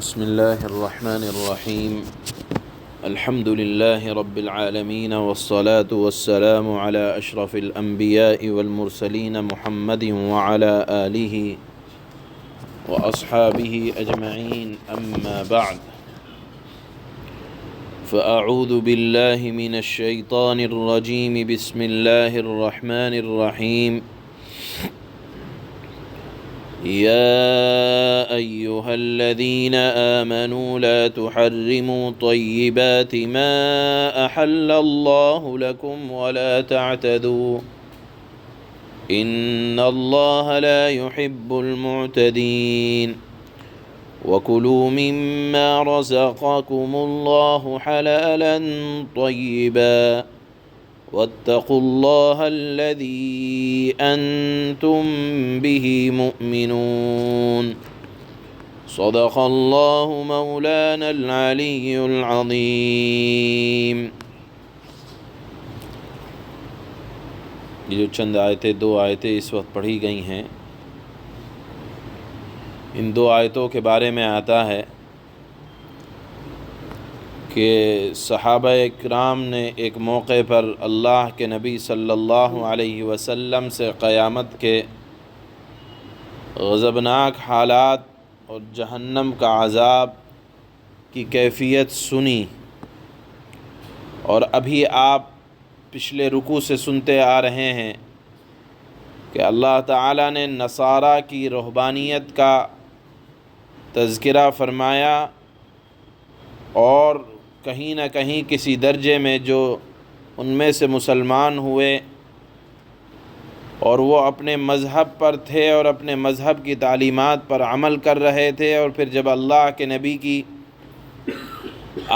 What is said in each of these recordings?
بسم الله الرحمن الرحيم. الحمد لله رب العالمين والصلاة والسلام على أشرف الأنبياء والمرسلين محمد وعلى آله وأصحابه أجمعين، أما بعد، فأعوذ بالله من الشيطان الرجيم. بسم الله الرحمن الرحيم. يا أيها الذين آمنوا لا تحرموا طيبات ما أحل الله لكم ولا تعتدوا إن الله لا يحب المعتدين وكلوا مما رزقكم الله حلالا طيبا واتقوا الله الذي أنتم به مؤمنون صدق الله مولانا العلي العظيم. یہ جو چند آیتیں، دو آیتیں اس وقت پڑھی گئی ہیں، ان دو آیتوں کے بارے میں آتا ہے کہ صحابہ اکرام نے ایک موقع پر اللہ کے نبی صلی اللہ علیہ وسلم سے قیامت کے غضبناک حالات اور جہنم کا عذاب کی کیفیت سنی، اور ابھی آپ پچھلے رکوع سے سنتے آ رہے ہیں کہ اللہ تعالیٰ نے نصارہ کی رہبانیت کا تذکرہ فرمایا، اور کہیں نہ کہیں کسی درجے میں جو ان میں سے مسلمان ہوئے اور وہ اپنے مذہب پر تھے اور اپنے مذہب کی تعلیمات پر عمل کر رہے تھے، اور پھر جب اللہ کے نبی کی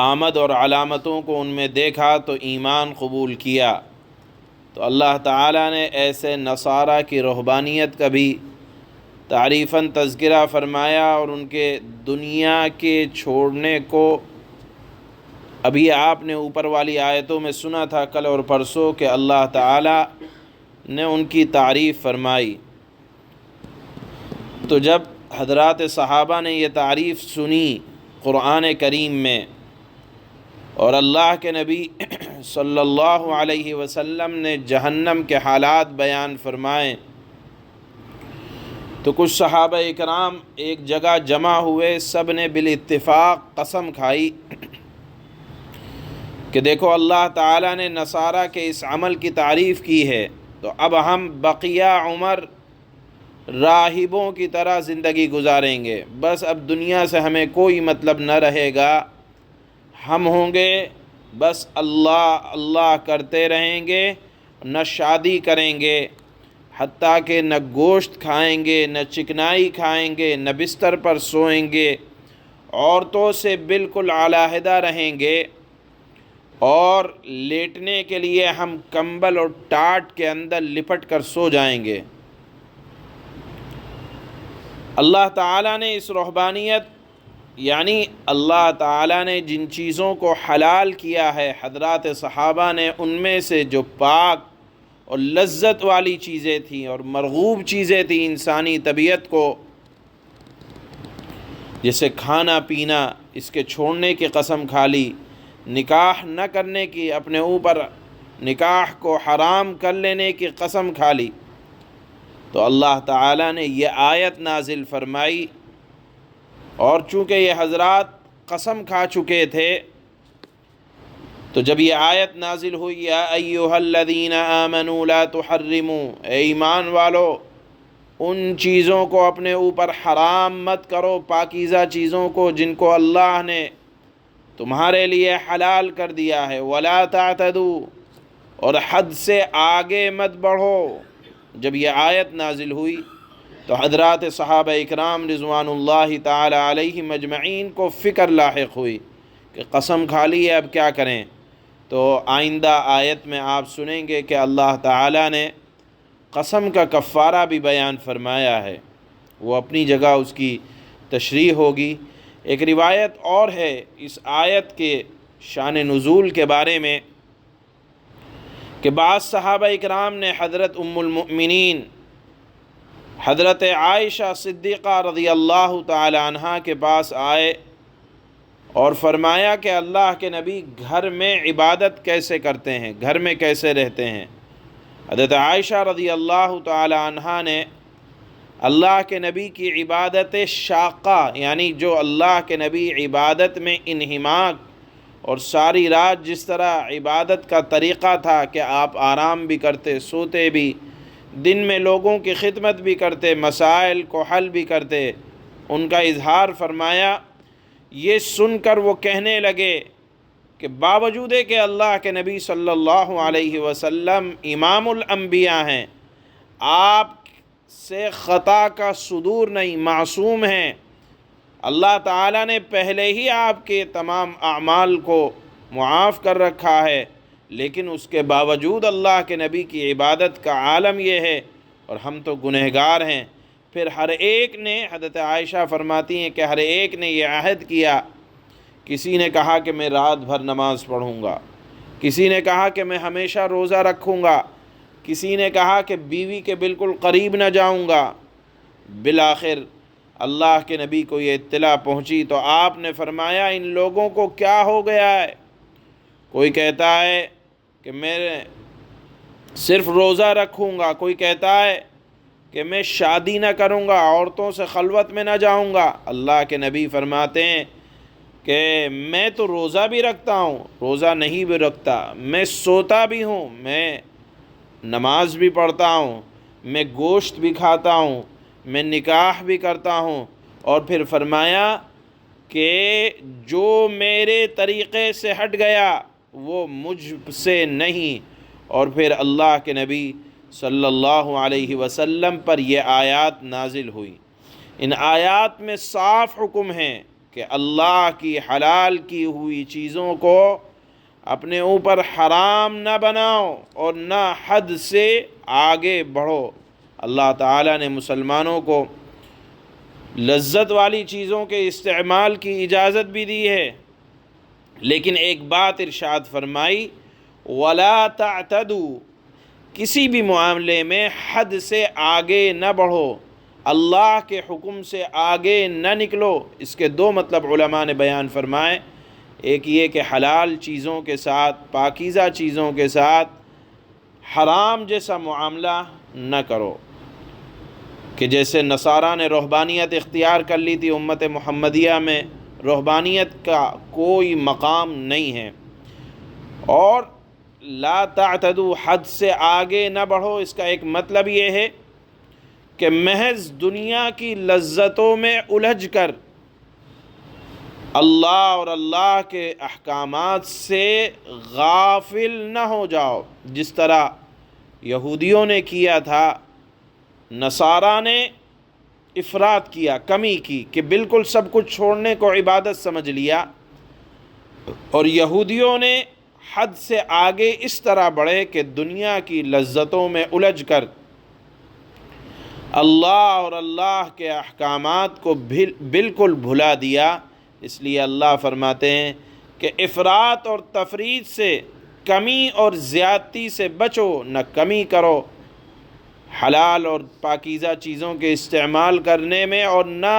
آمد اور علامتوں کو ان میں دیکھا تو ایمان قبول کیا، تو اللہ تعالیٰ نے ایسے نصارہ کی رہبانیت کا بھی تعریفاً تذکرہ فرمایا، اور ان کے دنیا کے چھوڑنے کو ابھی آپ نے اوپر والی آیتوں میں سنا تھا کل اور پرسوں کہ اللہ تعالیٰ نے ان کی تعریف فرمائی. تو جب حضرات صحابہ نے یہ تعریف سنی قرآن کریم میں، اور اللہ کے نبی صلی اللہ علیہ وسلم نے جہنم کے حالات بیان فرمائے، تو کچھ صحابہ اکرام ایک جگہ جمع ہوئے، سب نے بالاتفاق قسم کھائی کہ دیکھو اللہ تعالیٰ نے نصارہ کے اس عمل کی تعریف کی ہے، تو اب ہم بقیہ عمر راہبوں کی طرح زندگی گزاریں گے، بس اب دنیا سے ہمیں کوئی مطلب نہ رہے گا، ہم ہوں گے بس اللہ اللہ کرتے رہیں گے، نہ شادی کریں گے، حتیٰ کہ نہ گوشت کھائیں گے، نہ چکنائی کھائیں گے، نہ بستر پر سوئیں گے، عورتوں سے بالکل علیحدہ رہیں گے، اور لیٹنے کے لیے ہم کمبل اور ٹاٹ کے اندر لپٹ کر سو جائیں گے. اللہ تعالیٰ نے اس رہبانیت، یعنی اللہ تعالیٰ نے جن چیزوں کو حلال کیا ہے، حضرات صحابہ نے ان میں سے جو پاک اور لذت والی چیزیں تھیں اور مرغوب چیزیں تھیں انسانی طبیعت کو، جیسے کھانا پینا، اس کے چھوڑنے کی قسم کھا لی، نکاح نہ کرنے کی، اپنے اوپر نکاح کو حرام کر لینے کی قسم کھا لی، تو اللہ تعالیٰ نے یہ آیت نازل فرمائی. اور چونکہ یہ حضرات قسم کھا چکے تھے، تو جب یہ آیت نازل ہوئی، یا ایھا الذین آمنوا لا تحرموا، اے ایمان والو ان چیزوں کو اپنے اوپر حرام مت کرو، پاکیزہ چیزوں کو جن کو اللہ نے تمہارے لیے حلال کر دیا ہے، ولا تعتدوا، اور حد سے آگے مت بڑھو. جب یہ آیت نازل ہوئی تو حضرات صحابہ اکرام رضوان اللہ تعالی علیہم اجمعین کو فکر لاحق ہوئی کہ قسم کھا لی ہے، اب کیا کریں. تو آئندہ آیت میں آپ سنیں گے کہ اللہ تعالی نے قسم کا کفارہ بھی بیان فرمایا ہے، وہ اپنی جگہ اس کی تشریح ہوگی. ایک روایت اور ہے اس آیت کے شان نزول کے بارے میں کہ بعض صحابہ اکرام نے حضرت ام المؤمنین حضرت عائشہ صدیقہ رضی اللہ تعالی عنہا کے پاس آئے اور فرمایا کہ اللہ کے نبی گھر میں عبادت کیسے کرتے ہیں، گھر میں کیسے رہتے ہیں۔ حضرت عائشہ رضی اللہ تعالی عنہا نے اللہ کے نبی کی عبادت شاقہ، یعنی جو اللہ کے نبی عبادت میں انہماک اور ساری رات جس طرح عبادت کا طریقہ تھا کہ آپ آرام بھی کرتے، سوتے بھی، دن میں لوگوں کی خدمت بھی کرتے، مسائل کو حل بھی کرتے، ان کا اظہار فرمایا۔ یہ سن کر وہ کہنے لگے کہ باوجود کہ اللہ کے نبی صلی اللہ علیہ وسلم امام الانبیاء ہیں، آپ سے خطا کا صدور نہیں، معصوم ہیں، اللہ تعالیٰ نے پہلے ہی آپ کے تمام اعمال کو معاف کر رکھا ہے، لیکن اس کے باوجود اللہ کے نبی کی عبادت کا عالم یہ ہے اور ہم تو گنہگار ہیں۔ پھر ہر ایک نے، حضرت عائشہ فرماتی ہیں کہ ہر ایک نے یہ عہد کیا، کسی نے کہا کہ میں رات بھر نماز پڑھوں گا، کسی نے کہا کہ میں ہمیشہ روزہ رکھوں گا، کسی نے کہا کہ بیوی کے بالکل قریب نہ جاؤں گا۔ بالآخر اللہ کے نبی کو یہ اطلاع پہنچی تو آپ نے فرمایا ان لوگوں کو کیا ہو گیا ہے؟ کوئی کہتا ہے کہ میں صرف روزہ رکھوں گا، کوئی کہتا ہے کہ میں شادی نہ کروں گا، عورتوں سے خلوت میں نہ جاؤں گا۔ اللہ کے نبی فرماتے ہیں کہ میں تو روزہ بھی رکھتا ہوں، روزہ نہیں بھی رکھتا، میں سوتا بھی ہوں، میں نماز بھی پڑھتا ہوں، میں گوشت بھی کھاتا ہوں، میں نکاح بھی کرتا ہوں۔ اور پھر فرمایا کہ جو میرے طریقے سے ہٹ گیا وہ مجھ سے نہیں۔ اور پھر اللہ کے نبی صلی اللہ علیہ وسلم پر یہ آیات نازل ہوئی۔ ان آیات میں صاف حکم ہے کہ اللہ کی حلال کی ہوئی چیزوں کو اپنے اوپر حرام نہ بناؤ اور نہ حد سے آگے بڑھو۔ اللہ تعالیٰ نے مسلمانوں کو لذت والی چیزوں کے استعمال کی اجازت بھی دی ہے، لیکن ایک بات ارشاد فرمائی، وَلَا تَعْتَدُوا، کسی بھی معاملے میں حد سے آگے نہ بڑھو، اللہ کے حکم سے آگے نہ نکلو۔ اس کے دو مطلب علماء نے بیان فرمائے، ایک یہ کہ حلال چیزوں کے ساتھ، پاکیزہ چیزوں کے ساتھ حرام جیسا معاملہ نہ کرو، کہ جیسے نصارہ نے رہبانیت اختیار کر لی تھی، امت محمدیہ میں رہبانیت کا کوئی مقام نہیں ہے۔ اور لا تعتدوا، حد سے آگے نہ بڑھو، اس کا ایک مطلب یہ ہے کہ محض دنیا کی لذتوں میں الجھ کر اللہ اور اللہ کے احکامات سے غافل نہ ہو جاؤ، جس طرح یہودیوں نے کیا تھا۔ نصارہ نے افراط کیا، کمی کی، کہ بالکل سب کچھ چھوڑنے کو عبادت سمجھ لیا، اور یہودیوں نے حد سے آگے اس طرح بڑھے کہ دنیا کی لذتوں میں الجھ کر اللہ اور اللہ کے احکامات کو بالکل بھلا دیا۔ اس لیے اللہ فرماتے ہیں کہ افراط اور تفریط سے، کمی اور زیادتی سے بچو، نہ کمی کرو حلال اور پاکیزہ چیزوں کے استعمال کرنے میں، اور نہ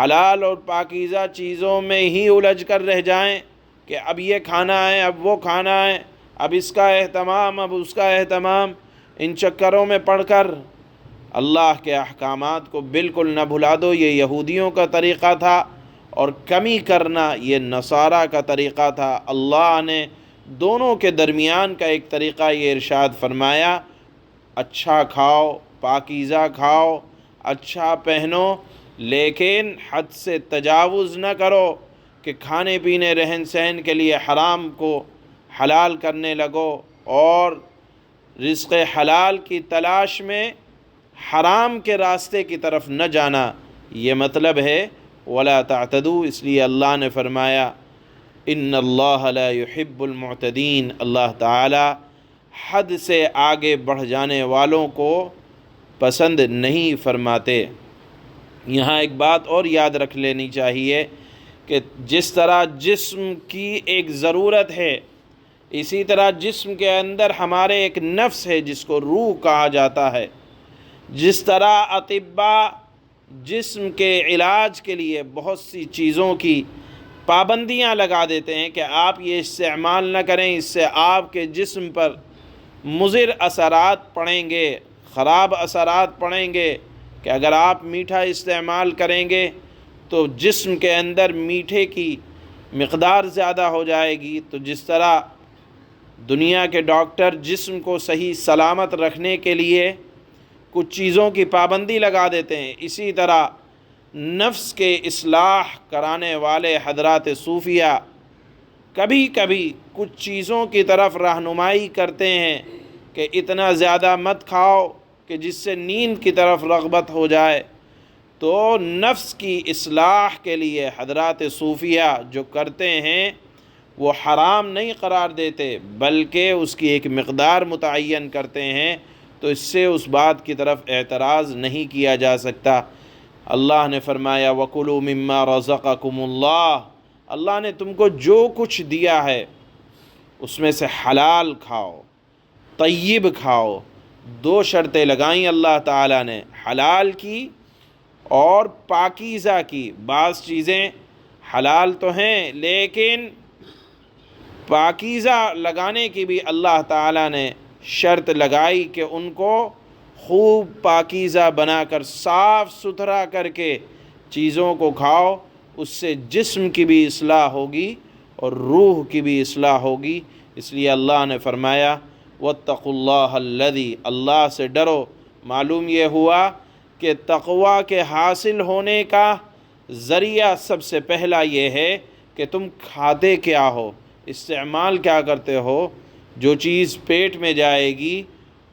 حلال اور پاکیزہ چیزوں میں ہی الجھ کر رہ جائیں کہ اب یہ کھانا ہے، اب وہ کھانا ہے، اب اس کا اہتمام، اب اس کا اہتمام۔ ان چکروں میں پڑھ کر اللہ کے احکامات کو بالکل نہ بھلا دو۔ یہ یہودیوں کا طریقہ تھا، اور کمی کرنا یہ نصارہ کا طریقہ تھا۔ اللہ نے دونوں کے درمیان کا ایک طریقہ یہ ارشاد فرمایا، اچھا کھاؤ، پاکیزہ کھاؤ، اچھا پہنو، لیکن حد سے تجاوز نہ کرو کہ کھانے پینے، رہن سہن کے لیے حرام کو حلال کرنے لگو، اور رزق حلال کی تلاش میں حرام کے راستے کی طرف نہ جانا، یہ مطلب ہے وَلَا تَعْتَدُوا۔ اس لیے اللہ نے فرمایا إِنَّ اللَّهَ لَا يُحِبُّ الْمُعْتَدِينَ، اللہ تعالی حد سے آگے بڑھ جانے والوں کو پسند نہیں فرماتے۔ یہاں ایک بات اور یاد رکھ لینی چاہیے کہ جس طرح جسم کی ایک ضرورت ہے، اسی طرح جسم کے اندر ہمارے ایک نفس ہے جس کو روح کہا جاتا ہے۔ جس طرح اطباء جسم کے علاج کے لیے بہت سی چیزوں کی پابندیاں لگا دیتے ہیں کہ آپ یہ استعمال نہ کریں، اس سے آپ کے جسم پر مضر اثرات پڑیں گے، خراب اثرات پڑیں گے، کہ اگر آپ میٹھا استعمال کریں گے تو جسم کے اندر میٹھے کی مقدار زیادہ ہو جائے گی۔ تو جس طرح دنیا کے ڈاکٹر جسم کو صحیح سلامت رکھنے کے لیے کچھ چیزوں کی پابندی لگا دیتے ہیں، اسی طرح نفس کے اصلاح کرانے والے حضرات صوفیہ کبھی کبھی کچھ چیزوں کی طرف رہنمائی کرتے ہیں کہ اتنا زیادہ مت کھاؤ کہ جس سے نیند کی طرف رغبت ہو جائے۔ تو نفس کی اصلاح کے لیے حضرات صوفیہ جو کرتے ہیں وہ حرام نہیں قرار دیتے، بلکہ اس کی ایک مقدار متعین کرتے ہیں، تو اس سے اس بات کی طرف اعتراض نہیں کیا جا سکتا۔ اللہ نے فرمایا وَكُلُوا مِمَّا رَزَقَكُمُ اللَّهُ، اللہ نے تم کو جو کچھ دیا ہے اس میں سے حلال کھاؤ، طیب کھاؤ۔ دو شرطیں لگائیں اللہ تعالیٰ نے، حلال کی اور پاکیزہ کی۔ بعض چیزیں حلال تو ہیں لیکن پاکیزہ لگانے کی بھی اللہ تعالیٰ نے شرط لگائی کہ ان کو خوب پاکیزہ بنا کر صاف ستھرا کر کے چیزوں کو کھاؤ، اس سے جسم کی بھی اصلاح ہوگی اور روح کی بھی اصلاح ہوگی۔ اس لیے اللہ نے فرمایا واتقوا اللہ الذی، اللہ سے ڈرو۔ معلوم یہ ہوا کہ تقوی کے حاصل ہونے کا ذریعہ سب سے پہلا یہ ہے کہ تم کھاتے کیا ہو، استعمال کیا کرتے ہو۔ جو چیز پیٹ میں جائے گی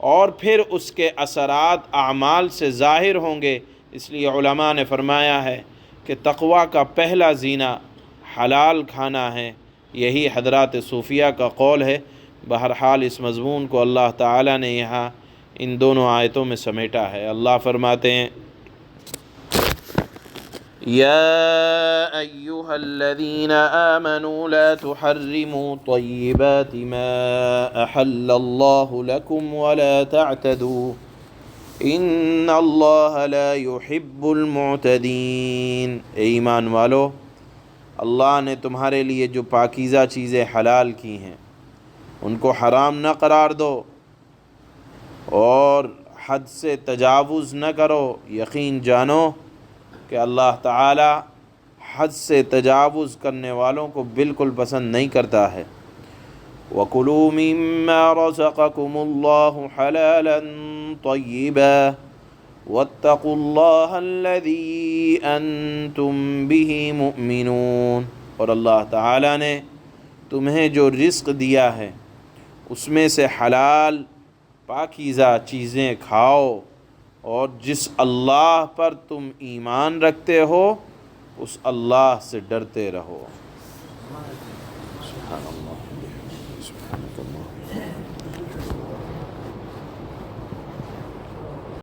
اور پھر اس کے اثرات اعمال سے ظاہر ہوں گے۔ اس لیے علماء نے فرمایا ہے کہ تقوی کا پہلا زینہ حلال کھانا ہے۔ یہی حضرات صوفیہ کا قول ہے۔ بہرحال اس مضمون کو اللہ تعالیٰ نے یہاں ان دونوں آیتوں میں سمیٹا ہے۔ اللہ فرماتے ہیں یا ایہا الذین آمنوا لا تحرموا طیبات ما احل اللہ لکم ولا تعتدوا ان اللہ لا يحب المعتدین۔ اے ایمان والو، اللہ نے تمہارے لیے جو پاکیزہ چیزیں حلال کی ہیں ان کو حرام نہ قرار دو اور حد سے تجاوز نہ کرو۔ یقین جانو کہ اللہ تعالی حد سے تجاوز کرنے والوں کو بالکل پسند نہیں کرتا ہے۔ وَكُلُوا مِمَّا رَزَقَكُمُ اللَّهُ حَلَالًا طَيِّبًا وَاتَّقُوا اللَّهَ الَّذِي أَنْتُمْ بِهِ مُؤْمِنُونَ، اور اللہ تعالی نے تمہیں جو رزق دیا ہے اس میں سے حلال پاکیزہ چیزیں کھاؤ، اور جس اللہ پر تم ایمان رکھتے ہو اس اللہ سے ڈرتے رہو۔ سبحان اللہ۔